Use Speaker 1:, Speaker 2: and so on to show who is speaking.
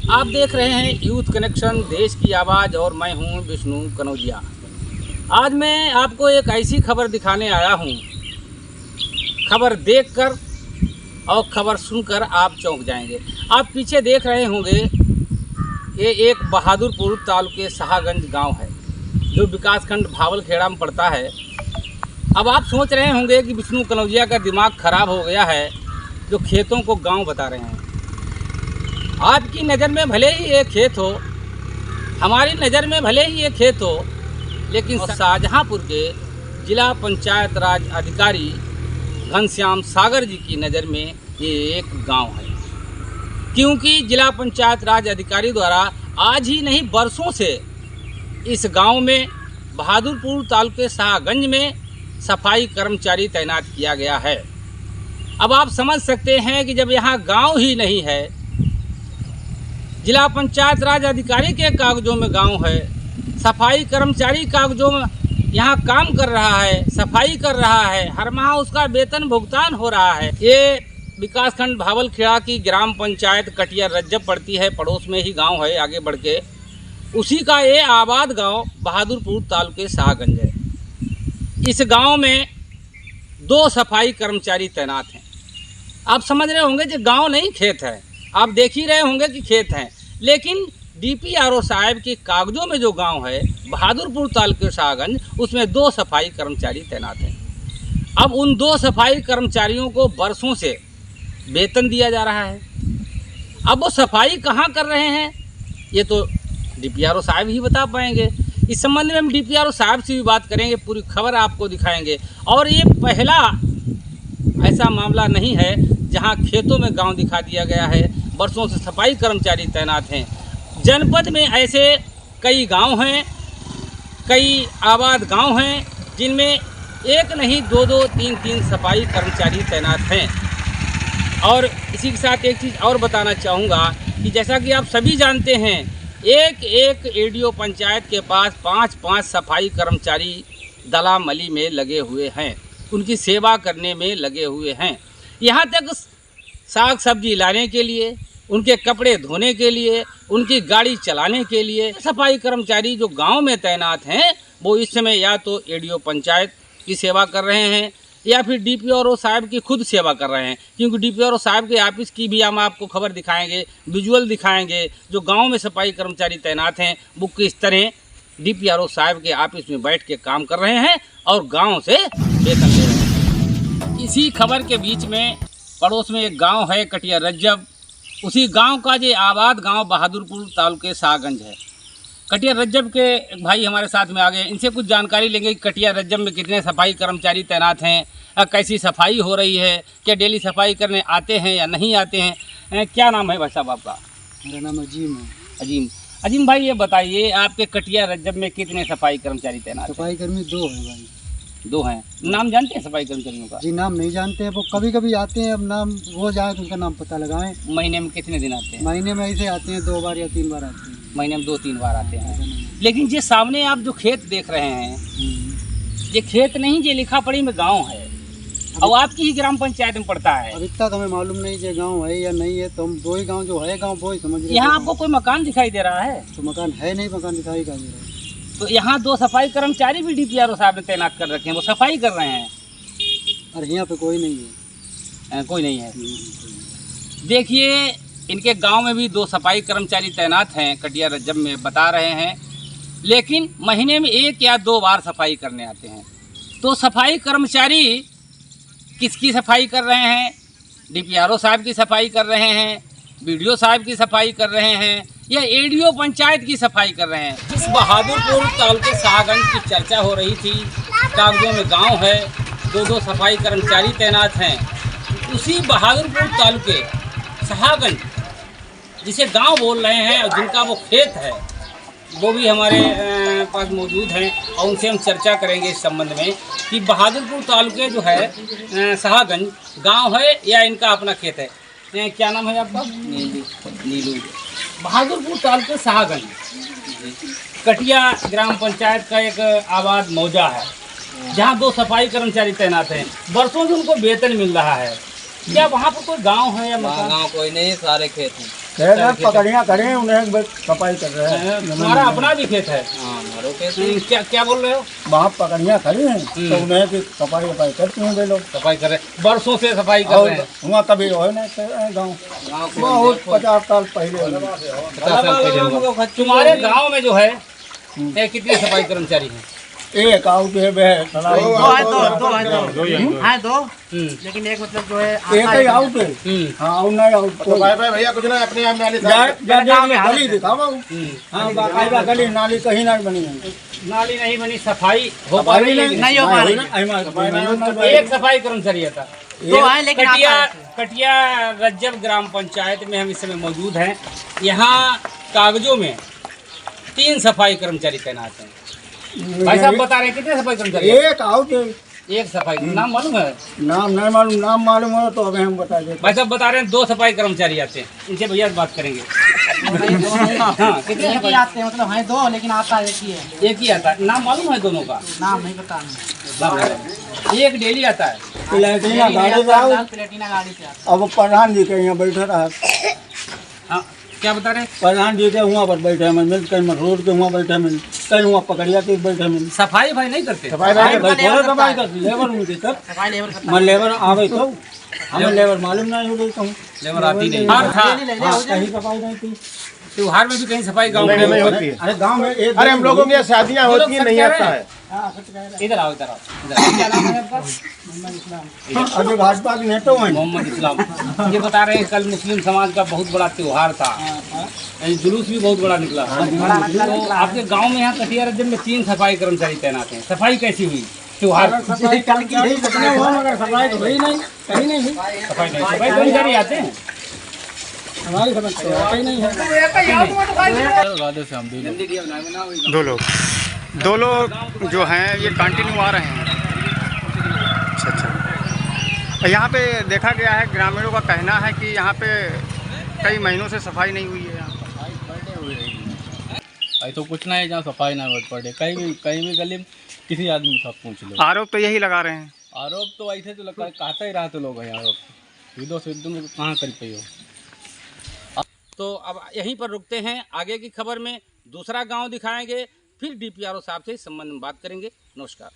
Speaker 1: आप देख रहे हैं यूथ कनेक्शन, देश की आवाज़, और मैं हूं विष्णु कनौजिया। आज मैं आपको एक ऐसी खबर दिखाने आया हूं, खबर देखकर और खबर सुनकर आप चौंक जाएंगे। आप पीछे देख रहे होंगे, ये एक बहादुरपुर तालुके शाहगंज गांव है जो विकासखंड भावलखेड़ा में पड़ता है। अब आप सोच रहे होंगे कि विष्णु कनौजिया का दिमाग खराब हो गया है जो खेतों को गांव बता रहे हैं। आपकी नज़र में भले ही ये खेत हो, हमारी नज़र में भले ही ये खेत हो, लेकिन शाहजहांपुर के जिला पंचायत राज अधिकारी घनश्याम सागर जी की नज़र में ये एक गांव है। क्योंकि जिला पंचायत राज अधिकारी द्वारा आज ही नहीं बरसों से इस गांव में बहादुरपुर तालुके शाहगंज में सफाई कर्मचारी तैनात किया गया है। अब आप समझ सकते हैं कि जब यहाँ गांव ही नहीं है, जिला पंचायत राज अधिकारी के कागजों में गांव है, सफाई कर्मचारी कागजों में यहाँ काम कर रहा है, सफाई कर रहा है, हर माह उसका वेतन भुगतान हो रहा है। ये विकासखंड भावलखेड़ा की ग्राम पंचायत कटिया रज्जब पड़ती है, पड़ोस में ही गांव है। आगे बढ़ के उसी का ये आबाद गांव बहादुरपुर तालुके शाहगंज है। इस गांव में 2 सफाई कर्मचारी तैनात हैं। आप समझ रहे होंगे कि गांव नहीं खेत है, आप देख ही रहे होंगे कि खेत हैं, लेकिन DPRO साहब के कागजों में जो गांव है बहादुरपुर तालुके शाहगंज, उसमें 2 सफाई कर्मचारी तैनात हैं। अब उन 2 सफाई कर्मचारियों को बरसों से वेतन दिया जा रहा है। अब वो सफाई कहाँ कर रहे हैं ये तो DPRO साहब ही बता पाएंगे। इस संबंध में हम DPRO साहब से भी बात करेंगे, पूरी खबर आपको दिखाएंगे। और ये पहला ऐसा मामला नहीं है जहां खेतों में गांव दिखा दिया गया है। बरसों से सफाई कर्मचारी तैनात हैं। जनपद में ऐसे कई गांव हैं, कई आबाद गांव हैं जिनमें एक नहीं 2-2, 3-3 सफाई कर्मचारी तैनात हैं। और इसी के साथ एक चीज़ और बताना चाहूँगा कि जैसा कि आप सभी जानते हैं, एक ADO पंचायत के पास 5-5 सफाई कर्मचारी दला मली में लगे हुए हैं, उनकी सेवा करने में लगे हुए हैं। यहाँ तक साग सब्जी लाने के लिए, उनके कपड़े धोने के लिए, उनकी गाड़ी चलाने के लिए सफाई कर्मचारी जो गांव में तैनात हैं वो इस समय या तो ADO पंचायत की सेवा कर रहे हैं या फिर DPRO साहब की खुद सेवा कर रहे हैं। क्योंकि DPRO साहब के ऑफिस की भी हम आपको खबर दिखाएंगे, विजुअल दिखाएंगे। जो गांव में सफाई कर्मचारी तैनात हैं वो किस तरह DPRO साहब के ऑफिस में बैठ के काम कर रहे हैं और गांव से वेतन ले रहे हैं। इसी खबर के बीच में पड़ोस में एक गांव है कटिया रज्जब। उसी गांव का जो आबाद गांव बहादुरपुर तालुके शाहगंज है। कटिया रज्जब के भाई हमारे साथ में आ गए, इनसे कुछ जानकारी लेंगे कि कटिया रज्जब में कितने सफाई कर्मचारी तैनात हैं, कैसी सफाई हो रही है, क्या डेली सफाई करने आते हैं या नहीं आते हैं। क्या नाम है भाई साहब आपका?
Speaker 2: मेरा नाम अजीम है।
Speaker 1: अजीम भाई, ये बताइए आपके कटिया रज्जब में कितने सफाई कर्मचारी तैनात?
Speaker 2: सफाई कर्मी 2 हैं भाई।
Speaker 1: 2 हैं। नाम जानते हैं सफाई कर्मचारियों का?
Speaker 2: जी नाम नहीं जानते हैं, वो कभी कभी आते हैं। अब नाम हो जाए तो उनका नाम पता लगाएं।
Speaker 1: महीने में कितने दिन आते हैं?
Speaker 2: महीने में ऐसे आते हैं 2 बार या 3 बार आते हैं।
Speaker 1: महीने में 2-3 बार आते हैं। लेकिन ये सामने आप जो खेत देख रहे हैं, ये खेत नहीं, ये लिखा पड़ी में गांव है और आपकी ही ग्राम पंचायत में पड़ता है।
Speaker 2: अब इतना तो हमें मालूम नहीं ये गांव है या नहीं है, तो हम 2 ही गांव जो है गांव वो ही समझ रहे हैं।
Speaker 1: यहाँ आपको कोई मकान दिखाई दे रहा है?
Speaker 2: तो मकान है नहीं, मकान दिखाई का दे रहा है।
Speaker 1: तो यहाँ 2 सफाई कर्मचारी भी DPRO साहब ने तैनात कर रखे हैं, वो सफाई कर रहे हैं।
Speaker 2: और यहाँ पे कोई नहीं है।
Speaker 1: कोई नहीं है। देखिए, इनके गांव में भी 2 सफाई कर्मचारी तैनात हैं, कटिया रज्जब में बता रहे हैं, लेकिन महीने में 1 या 2 बार सफाई करने आते हैं। तो सफाई कर्मचारी किसकी सफाई कर रहे हैं? DPRO साहब की सफाई कर रहे हैं, BDO साहब की सफाई कर रहे हैं या ADO पंचायत की सफाई कर रहे हैं? जिस बहादुरपुर तालुके शाहगंज की चर्चा हो रही थी, कागजों में गांव है, 2-2 सफाई कर्मचारी तैनात हैं, उसी बहादुरपुर तालुके शाहगंज जिसे गांव बोल रहे हैं और जिनका वो खेत है, वो भी हमारे पास मौजूद हैं और उनसे हम चर्चा करेंगे इस संबंध में कि बहादुरपुर तालुके जो है शाहगंज गांव है या इनका अपना खेत है। क्या नाम है आपका? नीलू। बहादुरपुर तालुके शाहगंज कटिया ग्राम पंचायत का एक आबाद मौजा है जहाँ 2 सफाई कर्मचारी तैनात हैं। बरसों से उनको वेतन मिल रहा है। क्या वहाँ पर कोई गांव है या मकान?
Speaker 3: गांव कोई नहीं, सारे खेत हैं।
Speaker 2: पकड़ियाँ करें उन्हें सफाई कर रहे हैं।
Speaker 1: तुम्हारा अपना भी खेत है? क्या क्या बोल रहे हो?
Speaker 2: वहाँ पकड़ियाँ खड़ी हैं तो उन्हें की सफाई वफाई करती हैं वे लोग।
Speaker 1: सफाई कर रहे हैं, बरसों से सफाई कर रहे हैं।
Speaker 2: वहाँ कभी हो नहीं गाँव बहुत 50 साल पहले।
Speaker 1: 50 साल पहले हुआ। तुम्हारे गांव में जो है कितने सफाई कर्मचारी हैं?
Speaker 2: एक आउट है वह
Speaker 3: दो लेकिन एक मतलब जो है
Speaker 2: एक ही आउट है। हाँ और नहीं आउट
Speaker 4: भाई भाई भैया कुछ ना अपने आप नाली
Speaker 2: गली दिखावा। हाँ बाकायदा गली नाली कहीं नहीं बनी है।
Speaker 1: नाली नहीं बनी, सफाई हो पा रही है?
Speaker 3: नहीं हो पा रही।
Speaker 1: एक सफाई कर्मचारी आता
Speaker 3: तो आए लेकिन
Speaker 1: कटिया रज्जब ग्राम पंचायत में हम इस समय मौजूद हैं। यहाँ कागजों में 3 सफाई कर्मचारी तैनात हैं। भाई साहब बता रहे हैं कितने सफाई कर्मचारी?
Speaker 2: एक आउट है।
Speaker 1: एक सफाई, नाम मालूम है?
Speaker 2: नाम नहीं मालूम, नाम मालूम हो तो अभी हम बता देते।
Speaker 1: भाई साहब बता रहे हैं 2 सफाई कर्मचारी आते हैं। इनसे भैया से बात करेंगे। हाँ, कितने
Speaker 3: एक ही आते हैं, मतलब है 2 लेकिन आता एक ही है।
Speaker 1: एक ही आता है। नाम मालूम है दोनों का?
Speaker 3: नाम नहीं पता।
Speaker 1: एक डेली आता है।
Speaker 2: प्लेटिना गाड़ी से आओ।
Speaker 3: प्लेटिना गाड़ी से आता
Speaker 2: अब प्रधान जी के यहाँ बैठे रहा।
Speaker 1: हाँ, क्या बता रहे हैं?
Speaker 2: प्रधान जी के वहाँ पर बैठे हैं, मिल कहीं रोड के वहाँ बैठे हैं, कहीं वहाँ पकड़िया के बैठे हैं।
Speaker 1: सफाई भाई नहीं करते?
Speaker 2: सफाई करती लेबर उनकी सर।
Speaker 3: सफाई लेबर करता
Speaker 2: मैं लेबर आवे तो हमें लेबर मालूम नहीं हो गई कहूँ।
Speaker 1: लेबर आती नहीं। हाँ,
Speaker 2: कहीं सफाई नहीं थी।
Speaker 1: त्योहार में भी कहीं सफाई गाँव में
Speaker 4: नहीं होती है।
Speaker 2: अरे गाँव में एक
Speaker 4: अरे हम लोगों की शादियाँ होती हैं, नहीं आता है।
Speaker 1: इधर आओ इधर आओ इधर। क्या नाम है आपका?
Speaker 2: अभी भाजपा के नेता हैं।
Speaker 1: मोहम्मद इस्लाम। ये बता रहे हैं कल मुस्लिम समाज का बहुत बड़ा त्योहार था, यानी जुलूस भी बहुत बड़ा निकला। तो आपके गांव में यहाँ कटिया रज्जब में 3 सफाई कर्मचारी तैनात हैं। सफाई कैसी हुई त्योहार?
Speaker 2: सफाई कल की नहीं सकने हुआ मगर सफाई तो हुई नहीं, कहीं नहीं हुई।
Speaker 1: सफाई नहीं, सफाई कर्मचारी आते हैं?
Speaker 2: हमारी समझ से कहीं नहीं है।
Speaker 5: 2 लोग जो हैं ये कंटिन्यू आ रहे हैं। अच्छा। यहाँ पे देखा गया है, ग्रामीणों का कहना है कि यहाँ पे कई महीनों से सफाई नहीं हुई है। यहाँ
Speaker 6: भाई तो कुछ ना है जहाँ सफाई ना हो पड़े, कहीं भी गली में किसी आदमी के साथ पूछ लो।
Speaker 5: आरोप तो यही लगा रहे हैं।
Speaker 6: आरोप तो ऐसे तो लगता है कहते ही रहते लोग हैं आरोप। विदो से तुम कहाँ कर पाई हो।
Speaker 1: तो अब यहीं पर रुकते हैं। आगे की खबर में दूसरा गांव दिखाएंगे, फिर डीपीआरओ साहब से इस संबंध में बात करेंगे। नमस्कार।